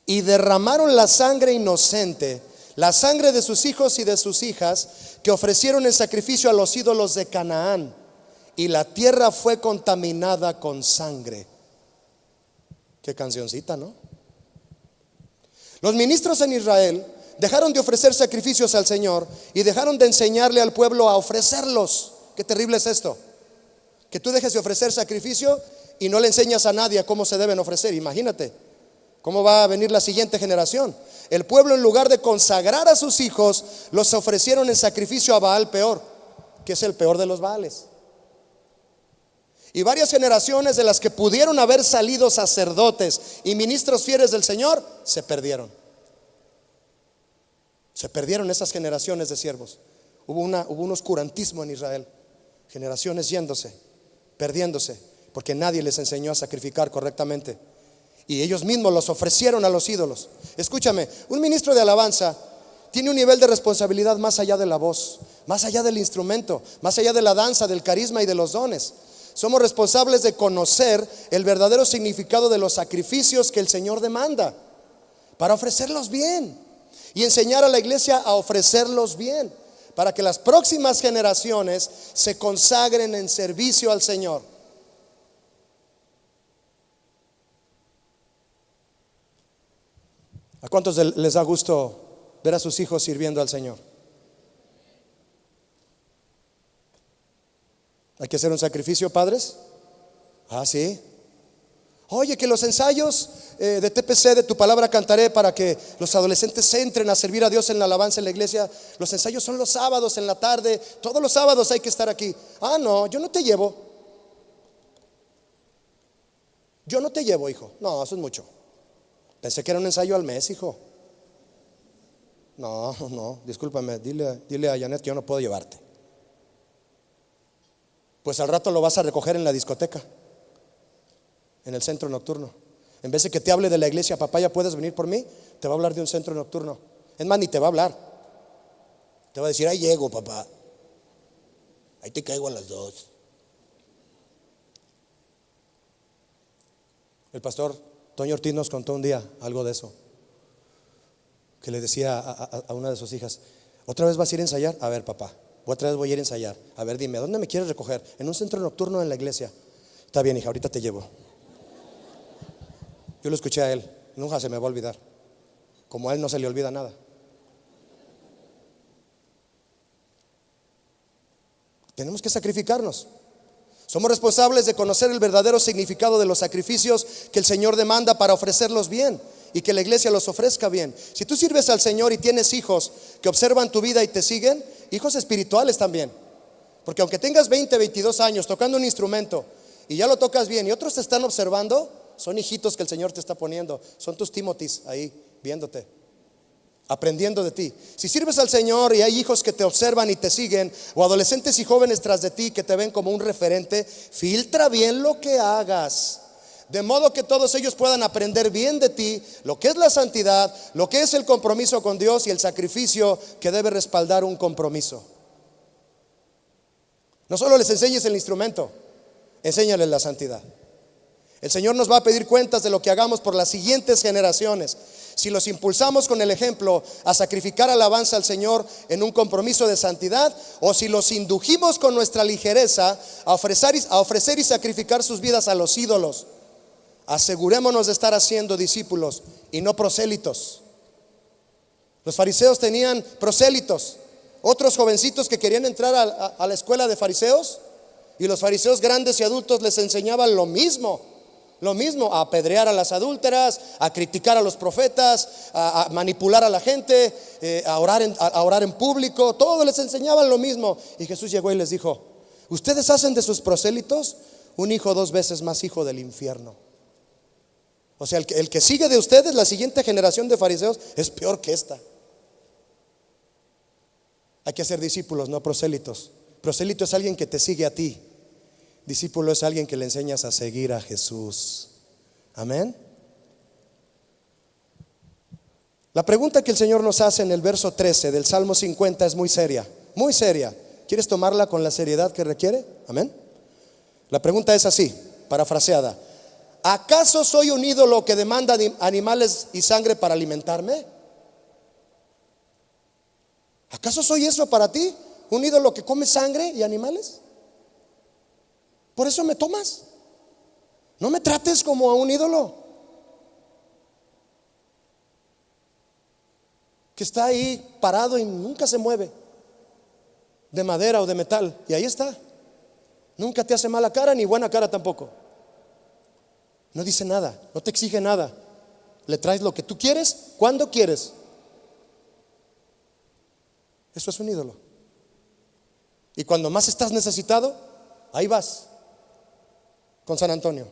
S1: y derramaron la sangre inocente, la sangre de sus hijos y de sus hijas, que ofrecieron en sacrificio a los ídolos de Canaán, y la tierra fue contaminada con sangre. Qué cancioncita, ¿no? Los ministros en Israel dejaron de ofrecer sacrificios al Señor y dejaron de enseñarle al pueblo a ofrecerlos. Qué terrible es esto, que tú dejes de ofrecer sacrificio y no le enseñas a nadie a cómo se deben ofrecer. Imagínate cómo va a venir la siguiente generación. El pueblo, en lugar de consagrar a sus hijos, los ofrecieron en sacrificio a Baal Peor, que es el peor de los Baales. Y varias generaciones de las que pudieron haber salido sacerdotes y ministros fieles del Señor se perdieron. Se perdieron esas generaciones de siervos. Hubo un oscurantismo en Israel. Generaciones yéndose, perdiéndose, porque nadie les enseñó a sacrificar correctamente. Y ellos mismos los ofrecieron a los ídolos. Escúchame, un ministro de alabanza tiene un nivel de responsabilidad más allá de la voz, más allá del instrumento, más allá de la danza, del carisma y de los dones. Somos responsables de conocer el verdadero significado de los sacrificios que el Señor demanda para ofrecerlos bien y enseñar a la iglesia a ofrecerlos bien, para que las próximas generaciones se consagren en servicio al Señor. ¿A cuántos les da gusto ver a sus hijos sirviendo al Señor? ¿Hay que hacer un sacrificio, padres? Ah, sí. Oye, que los ensayos de TPC, de Tu Palabra Cantaré, para que los adolescentes entren a servir a Dios en la alabanza en la iglesia, los ensayos son los sábados en la tarde. Todos los sábados hay que estar aquí. Ah, no, yo no te llevo. Yo no te llevo, hijo. No, eso es mucho. Pensé que era un ensayo al mes, hijo. No, discúlpame, dile a Janet que yo no puedo llevarte. Pues al rato lo vas a recoger en la discoteca, en el centro nocturno. En vez de que te hable de la iglesia, papá, ¿ya puedes venir por mí? Te va a hablar de un centro nocturno. Es más, ni te va a hablar. Te va a decir, ahí llego, papá. Ahí te caigo a las 2. El pastor Toño Ortiz nos contó un día algo de eso, que le decía a una de sus hijas: ¿otra vez vas a ir a ensayar? A ver, papá, Otra vez voy a ir a ensayar. A ver, dime, ¿dónde me quieres recoger? En un centro nocturno en la iglesia. Está bien, hija, ahorita te llevo. Yo lo escuché a él, nunca se me va a olvidar. Como a él no se le olvida nada. Tenemos que sacrificarnos. Somos responsables de conocer el verdadero significado de los sacrificios que el Señor demanda para ofrecerlos bien y que la iglesia los ofrezca bien. Si tú sirves al Señor y tienes hijos que observan tu vida y te siguen, hijos espirituales también, porque aunque tengas 20, 22 años tocando un instrumento y ya lo tocas bien y otros te están observando, son hijitos que el Señor te está poniendo, son tus Timotis ahí viéndote, aprendiendo de ti. Si sirves al Señor y hay hijos que te observan y te siguen, o adolescentes y jóvenes tras de ti que te ven como un referente, filtra bien lo que hagas, de modo que todos ellos puedan aprender bien de ti lo que es la santidad, lo que es el compromiso con Dios y el sacrificio que debe respaldar un compromiso. No solo les enseñes el instrumento, enséñales la santidad. El Señor nos va a pedir cuentas de lo que hagamos por las siguientes generaciones. Si los impulsamos con el ejemplo a sacrificar alabanza al Señor en un compromiso de santidad, o si los indujimos con nuestra ligereza a ofrecer y sacrificar sus vidas a los ídolos. Asegurémonos de estar haciendo discípulos y no prosélitos. Los fariseos tenían prosélitos, otros jovencitos que querían entrar a la escuela de fariseos, y los fariseos grandes y adultos les enseñaban lo mismo, a apedrear a las adúlteras, a criticar a los profetas, a manipular a la gente, a orar en público. Todos les enseñaban lo mismo. Y Jesús llegó y les dijo: ustedes hacen de sus prosélitos un hijo 2 veces más hijo del infierno. O sea, el que sigue de ustedes, la siguiente generación de fariseos, es peor que esta. Hay que ser discípulos, no prosélitos. Prosélito es alguien que te sigue a ti. Discípulo es alguien que le enseñas a seguir a Jesús. Amén. La pregunta que el Señor nos hace en el verso 13 del Salmo 50 es muy seria, muy seria. ¿Quieres tomarla con la seriedad que requiere? Amén. La pregunta es así, parafraseada: ¿acaso soy un ídolo que demanda animales y sangre para alimentarme? ¿Acaso soy eso para ti? ¿Un ídolo que come sangre y animales? ¿Por eso me tomas? No me trates como a un ídolo que está ahí parado y nunca se mueve, de madera o de metal, y ahí está. Nunca te hace mala cara ni buena cara tampoco. No dice nada, no te exige nada. Le traes lo que tú quieres, cuando quieres. Eso es un ídolo. Y cuando más estás necesitado, ahí vas con San Antonio.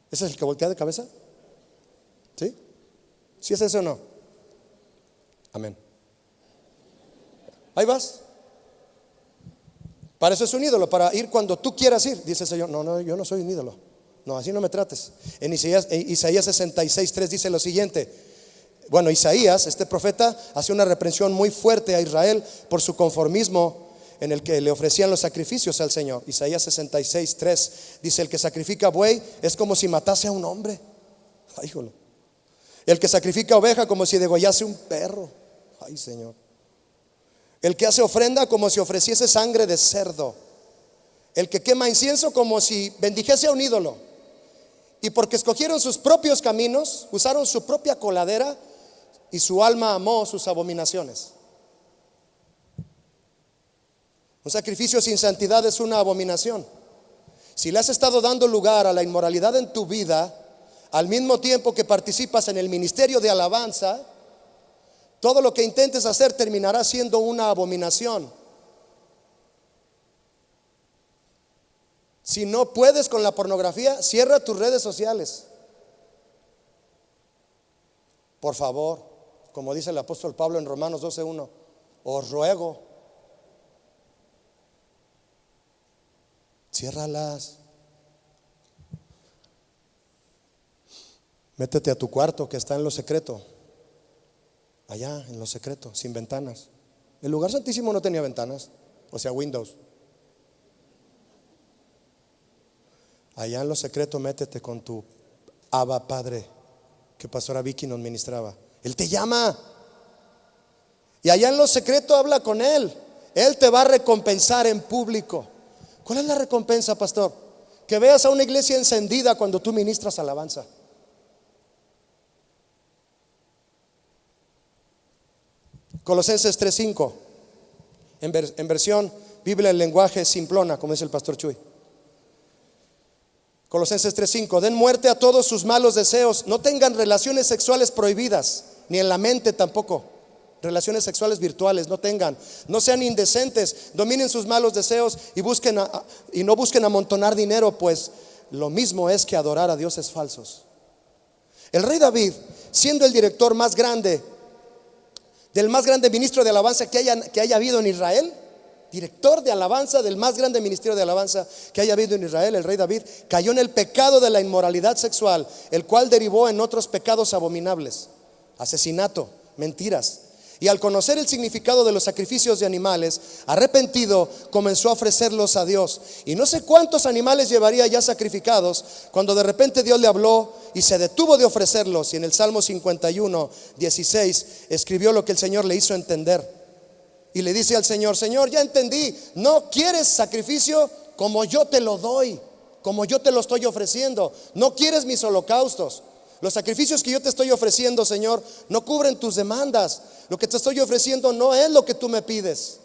S1: ¿Ese es el que voltea de cabeza? ¿Sí? ¿Sí es ese o no? Amén. Ahí vas. Para eso es un ídolo, para ir cuando tú quieras ir. Dice el Señor: no, yo no soy un ídolo. No, así no me trates. En Isaías 66:3 dice lo siguiente. Bueno, Isaías, este profeta, hace una reprensión muy fuerte a Israel por su conformismo en el que le ofrecían los sacrificios al Señor. Isaías 66:3 dice: el que sacrifica buey es como si matase a un hombre. Ay, jolo. El que sacrifica oveja como si degollase un perro. Ay, Señor. El que hace ofrenda como si ofreciese sangre de cerdo. El que quema incienso como si bendijese a un ídolo. Y porque escogieron sus propios caminos, usaron su propia coladera, y su alma amó sus abominaciones. Un sacrificio sin santidad es una abominación. Si le has estado dando lugar a la inmoralidad en tu vida, al mismo tiempo que participas en el ministerio de alabanza, todo lo que intentes hacer terminará siendo una abominación. Si no puedes con la pornografía, cierra tus redes sociales. Por favor, como dice el apóstol Pablo en Romanos 12:1, os ruego, ciérralas. Métete a tu cuarto que está en lo secreto. Allá en lo secreto, sin ventanas. El lugar santísimo no tenía ventanas, o sea, Windows. Allá en lo secreto métete con tu Abba Padre, que pastora Vicky nos ministraba. Él te llama. Y allá en lo secreto habla con Él. Él te va a recompensar en público. ¿Cuál es la recompensa, pastor? Que veas a una iglesia encendida cuando tú ministras alabanza. Colosenses 3:5, en versión Biblia en lenguaje simplona, como dice el pastor Chuy. Colosenses 3:5, den muerte a todos sus malos deseos, no tengan relaciones sexuales prohibidas, ni en la mente tampoco. Relaciones sexuales virtuales no tengan, no sean indecentes, dominen sus malos deseos y no busquen amontonar dinero, pues lo mismo es que adorar a dioses falsos. El rey David, siendo el director más grande, del más grande ministro de alabanza que haya habido en Israel, director de alabanza del más grande ministerio de alabanza que haya habido en Israel, el rey David cayó en el pecado de la inmoralidad sexual, el cual derivó en otros pecados abominables: asesinato, mentiras. Y al conocer el significado de los sacrificios de animales, arrepentido, comenzó a ofrecerlos a Dios. Y no sé cuántos animales llevaría ya sacrificados, cuando de repente Dios le habló y se detuvo de ofrecerlos. Y en el Salmo 51:16 escribió lo que el Señor le hizo entender. Y le dice al Señor: Señor, ya entendí, no quieres sacrificio como yo te lo doy, como yo te lo estoy ofreciendo. No quieres mis holocaustos. Los sacrificios que yo te estoy ofreciendo, Señor, no cubren tus demandas. Lo que te estoy ofreciendo no es lo que tú me pides.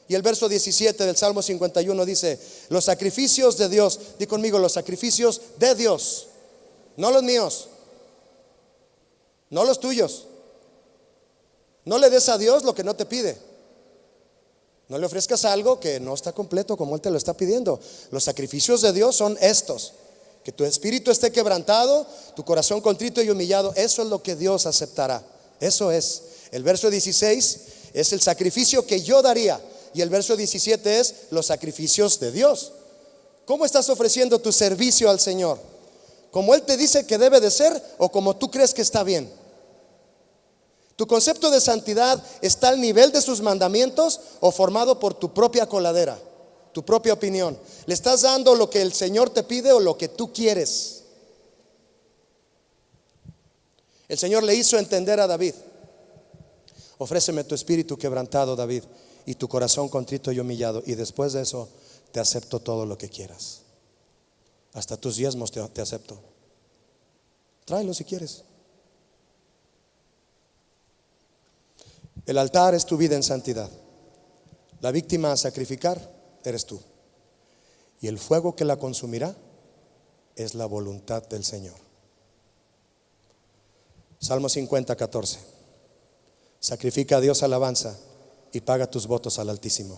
S1: Y el verso 17 del Salmo 51 dice: los sacrificios de Dios, di conmigo, los sacrificios de Dios, no los míos, no los tuyos. No le des a Dios lo que no te pide. No le ofrezcas algo que no está completo como Él te lo está pidiendo. Los sacrificios de Dios son estos: que tu espíritu esté quebrantado, tu corazón contrito y humillado. Eso es lo que Dios aceptará. Eso es. El verso 16 es el sacrificio que yo daría, y el verso 17 es los sacrificios de Dios. ¿Cómo estás ofreciendo tu servicio al Señor? ¿Como Él te dice que debe de ser o como tú crees que está bien? ¿Tu concepto de santidad está al nivel de sus mandamientos o formado por tu propia coladera, tu propia opinión? ¿Le estás dando lo que el Señor te pide o lo que tú quieres? El Señor le hizo entender a David: ofréceme tu espíritu quebrantado, David, y tu corazón contrito y humillado, y después de eso te acepto todo lo que quieras. Hasta tus diezmos te acepto. Tráelo si quieres. El altar es tu vida en santidad. La víctima a sacrificar eres tú, y el fuego que la consumirá es la voluntad del Señor. Salmo 50:14. Sacrifica a Dios alabanza y paga tus votos al Altísimo.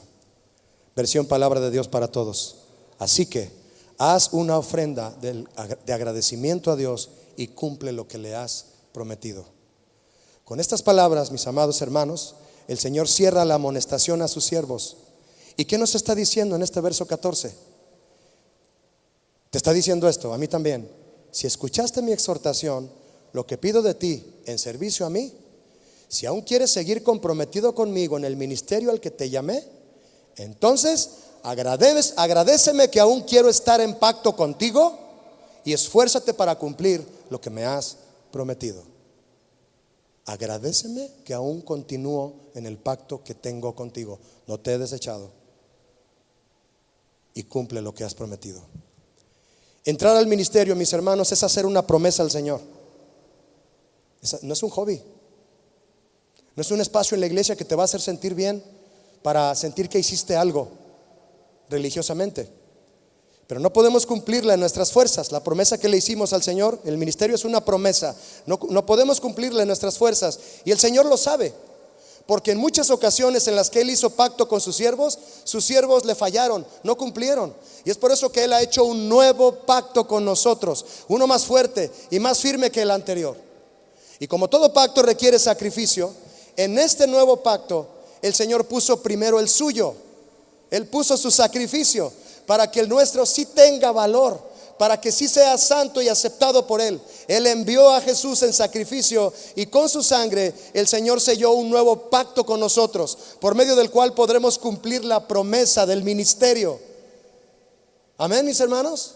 S1: Versión Palabra de Dios para Todos. Así que haz una ofrenda de agradecimiento a Dios y cumple lo que le has prometido. Con estas palabras, mis amados hermanos, el Señor cierra la amonestación a sus siervos. ¿Y qué nos está diciendo en este verso 14? Te está diciendo esto, a mí también: si escuchaste mi exhortación, lo que pido de ti en servicio a mí, si aún quieres seguir comprometido conmigo en el ministerio al que te llamé, entonces agradéceme que aún quiero estar en pacto contigo, y esfuérzate para cumplir lo que me has prometido. Agradéceme que aún continúo en el pacto que tengo contigo. No te he desechado, y cumple lo que has prometido. Entrar al ministerio, mis hermanos, es hacer una promesa al Señor. No es un hobby. No es un espacio en la iglesia que te va a hacer sentir bien para sentir que hiciste algo religiosamente. Pero no podemos cumplirla en nuestras fuerzas. La promesa que le hicimos al Señor, el ministerio es una promesa. No podemos cumplirla en nuestras fuerzas. Y el Señor lo sabe, porque en muchas ocasiones en las que Él hizo pacto con sus siervos le fallaron, no cumplieron. Y es por eso que Él ha hecho un nuevo pacto con nosotros, uno más fuerte y más firme que el anterior. Y como todo pacto requiere sacrificio, en este nuevo pacto el Señor puso primero el suyo. Él puso su sacrificio para que el nuestro sí tenga valor, para que sí sea santo y aceptado por Él. Él envió a Jesús en sacrificio, y con su sangre el Señor selló un nuevo pacto con nosotros, por medio del cual podremos cumplir la promesa del ministerio. Amén, mis hermanos.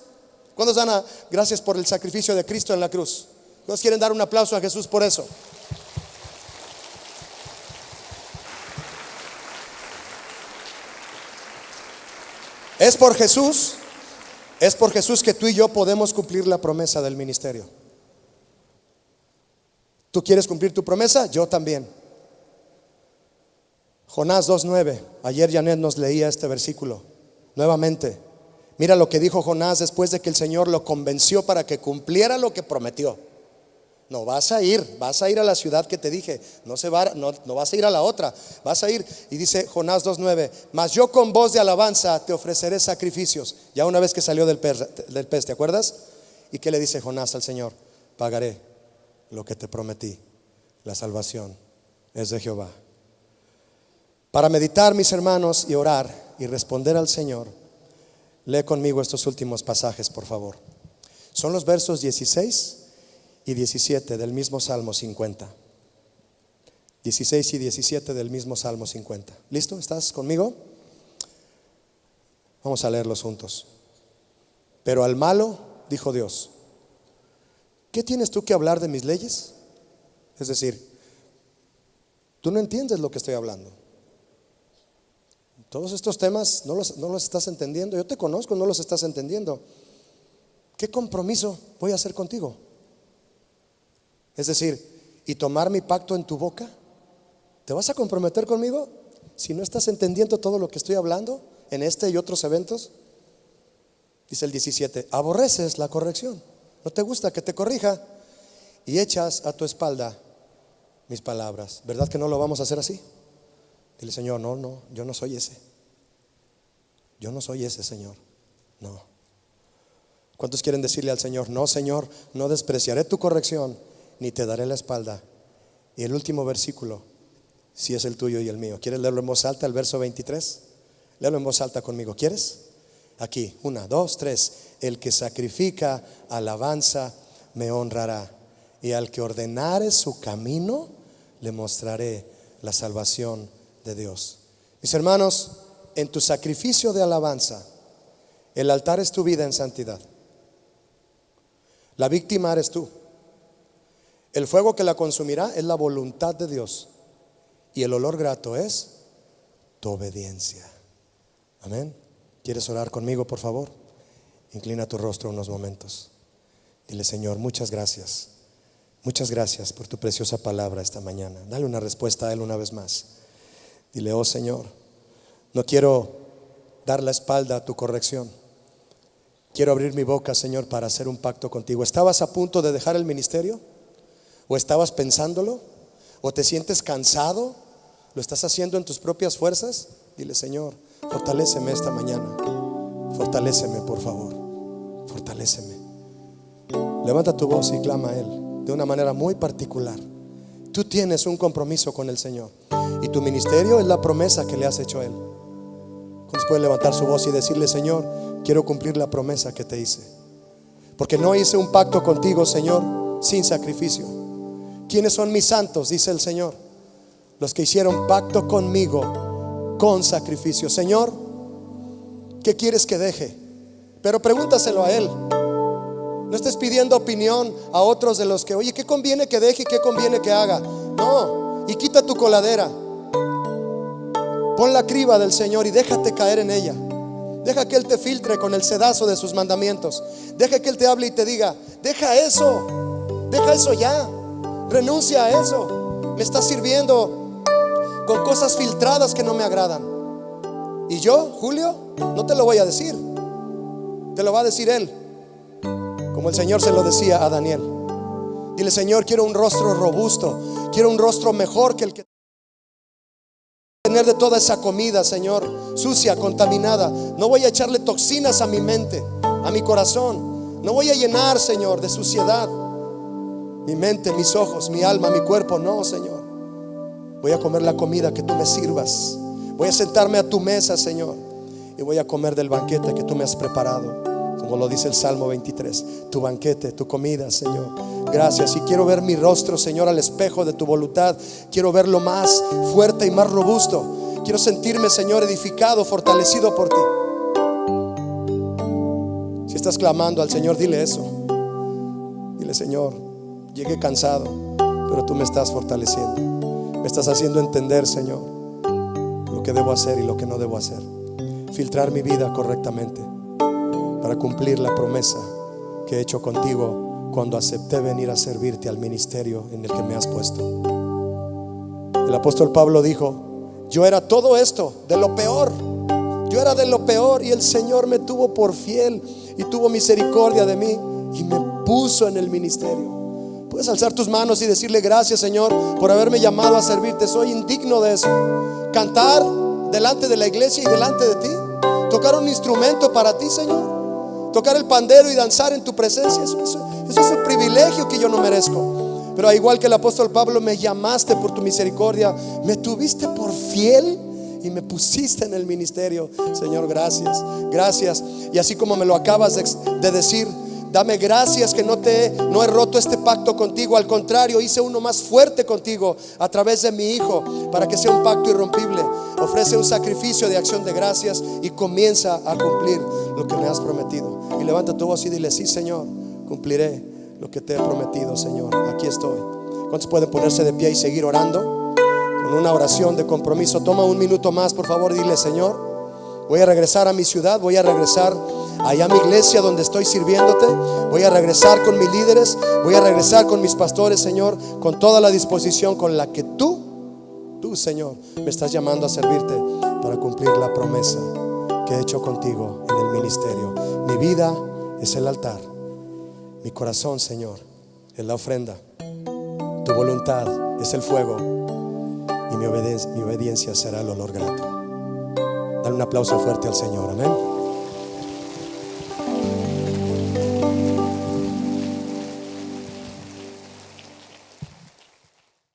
S1: ¿Cuántos dan gracias por el sacrificio de Cristo en la cruz? ¿Cuántos quieren dar un aplauso a Jesús por eso? Es por Jesús. Es por Jesús que tú y yo podemos cumplir la promesa del ministerio. ¿Tú quieres cumplir tu promesa? Yo también. Jonás 2:9. Ayer Janet nos leía este versículo nuevamente. Mira lo que dijo Jonás después de que el Señor lo convenció para que cumpliera lo que prometió. No, vas a ir a la ciudad que te dije. No vas a ir a la otra, vas a ir. Y dice Jonás 2:9: mas yo con voz de alabanza te ofreceré sacrificios. Ya una vez que salió del pez, ¿te acuerdas? ¿Y qué le dice Jonás al Señor? Pagaré lo que te prometí. La salvación es de Jehová. Para meditar, mis hermanos, y orar y responder al Señor, lee conmigo estos últimos pasajes, por favor. Son los versos 16 y 17 del mismo Salmo 50. 16 y 17 del mismo Salmo 50. ¿Listo? ¿Estás conmigo? Vamos a leerlos juntos. Pero al malo dijo Dios: ¿qué tienes tú que hablar de mis leyes? Es decir, tú no entiendes lo que estoy hablando. Todos estos temas no los estás entendiendo. Yo te conozco, no los estás entendiendo. ¿Qué compromiso voy a hacer contigo? Es decir, ¿y tomar mi pacto en tu boca? ¿Te vas a comprometer conmigo si no estás entendiendo todo lo que estoy hablando en este y otros eventos? Dice el 17: aborreces la corrección, no te gusta que te corrija, y echas a tu espalda mis palabras. ¿Verdad que no lo vamos a hacer así? Dile: Señor, no, yo no soy ese. Yo no soy ese, Señor. No. ¿Cuántos quieren decirle al Señor: no, Señor, no despreciaré tu corrección, ni te daré la espalda? Y el último versículo, si es el tuyo y el mío. ¿Quieres leerlo en voz alta, el verso 23? Léelo en voz alta conmigo. ¿Quieres? Aquí, 1, 2, 3. El que sacrifica alabanza me honrará, y al que ordenare su camino le mostraré la salvación de Dios. Mis hermanos, en tu sacrificio de alabanza, el altar es tu vida en santidad. La víctima eres tú. El fuego que la consumirá es la voluntad de Dios, y el olor grato es tu obediencia. Amén. ¿Quieres orar conmigo, por favor? Inclina tu rostro unos momentos. Dile: Señor, muchas gracias. Muchas gracias por tu preciosa palabra esta mañana. Dale una respuesta a Él una vez más. Dile: oh Señor, no quiero dar la espalda a tu corrección. Quiero abrir mi boca, Señor, para hacer un pacto contigo. ¿Estabas a punto de dejar el ministerio? ¿O estabas pensándolo? ¿O te sientes cansado? ¿Lo estás haciendo en tus propias fuerzas? Dile: Señor, fortaléceme esta mañana. Fortaléceme, por favor. Fortaléceme. Levanta tu voz y clama a Él de una manera muy particular. Tú tienes un compromiso con el Señor, y tu ministerio es la promesa que le has hecho a Él. ¿Cuántos pueden levantar su voz y decirle: Señor, quiero cumplir la promesa que te hice? Porque no hice un pacto contigo, Señor, sin sacrificio. ¿Quiénes son mis santos? Dice el Señor: los que hicieron pacto conmigo con sacrificio. Señor, ¿qué quieres que deje? Pero pregúntaselo a Él. No estés pidiendo opinión a otros de los que: oye, ¿qué conviene que deje y qué conviene que haga? No, y quita tu coladera. Pon la criba del Señor y déjate caer en ella. Deja que Él te filtre con el sedazo de sus mandamientos. Deja que Él te hable y te diga: deja eso ya. Renuncia a eso. Me estás sirviendo con cosas filtradas que no me agradan. Y yo, Julio, no te lo voy a decir. Te lo va a decir Él, como el Señor se lo decía a Daniel. Dile: Señor, quiero un rostro robusto. Quiero un rostro mejor que el que tener de toda esa comida, Señor, sucia, contaminada. No voy a echarle toxinas a mi mente, a mi corazón. No voy a llenar, Señor, de suciedad mi mente, mis ojos, mi alma, mi cuerpo. No, Señor. Voy a comer la comida que tú me sirvas. Voy a sentarme a tu mesa, Señor, y voy a comer del banquete que tú me has preparado, como lo dice el Salmo 23. Tu banquete, tu comida, Señor. Gracias. Y quiero ver mi rostro, Señor, al espejo de tu voluntad. Quiero verlo más fuerte y más robusto. Quiero sentirme, Señor, edificado, fortalecido por ti. Si estás clamando al Señor, dile eso. Dile: Señor, llegué cansado, pero tú me estás fortaleciendo. Me estás haciendo entender, Señor, lo que debo hacer y lo que no debo hacer. filtrar mi vida correctamente para cumplir la promesa que he hecho contigo cuando acepté venir a servirte al ministerio en el que me has puesto. El apóstol Pablo dijo: yo era todo esto, de lo peor. Yo era de lo peor y el Señor me tuvo por fiel y tuvo misericordia de mí y me puso en el ministerio. Puedes alzar tus manos y decirle: gracias, Señor, por haberme llamado a servirte. Soy indigno de eso. Cantar delante de la iglesia y delante de ti, tocar un instrumento para ti, Señor, tocar el pandero y danzar en tu presencia, eso es el privilegio que yo no merezco. Pero igual que el apóstol Pablo, me llamaste por tu misericordia, me tuviste por fiel y me pusiste en el ministerio. Señor, gracias, gracias. Y así como me lo acabas de decir, dame gracias que no he roto este pacto contigo. Al contrario, hice uno más fuerte contigo a través de mi Hijo, para que sea un pacto irrompible. Ofrece un sacrificio de acción de gracias y comienza a cumplir lo que me has prometido. Y levanta tu voz y dile: sí, Señor, cumpliré lo que te he prometido, Señor. Aquí estoy. ¿Cuántos pueden ponerse de pie y seguir orando con una oración de compromiso? Toma un minuto más, por favor. Dile: Señor, voy a regresar a mi ciudad, voy a regresar allá a mi iglesia donde estoy sirviéndote. Voy a regresar con mis líderes, voy a regresar con mis pastores, Señor, con toda la disposición con la que tú, Señor, me estás llamando a servirte para cumplir la promesa que he hecho contigo en el ministerio. Mi vida es el altar, mi corazón, Señor, es la ofrenda, tu voluntad es el fuego y mi obediencia será el olor grato. Dale un aplauso fuerte al Señor. Amén.